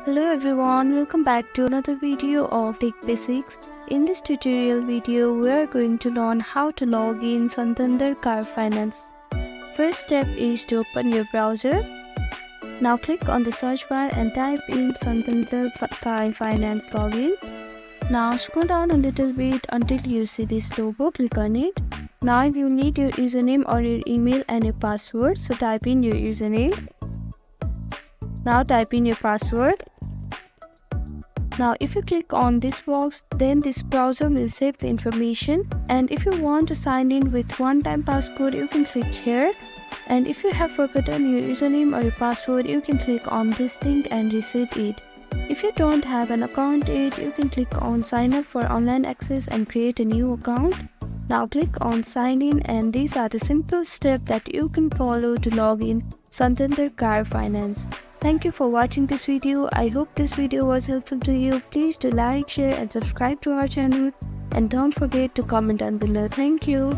Hello everyone, welcome back to another video of Tech Basics. In this tutorial video, we are going to learn how to log in Santander Car Finance. First step is to open your browser. Now click on the search bar and type in Santander Car Finance login. Now scroll down a little bit until you see this logo, click on it. Now you need your username or your email and your password, so type in your username. Now type in your password. Now if you click on this box, then this browser will save the information, and if you want to sign in with one-time passcode, you can click here, and if you have forgotten your username or your password, you can click on this link and reset it. If you don't have an account yet, you can click on sign up for online access and create a new account. Now click on sign in, and these are the simple steps that you can follow to log in Santander Car Finance. Thank you for watching this video. I hope this video was helpful to you. Please do like, share and subscribe to our channel, and don't forget to comment down below. Thank you.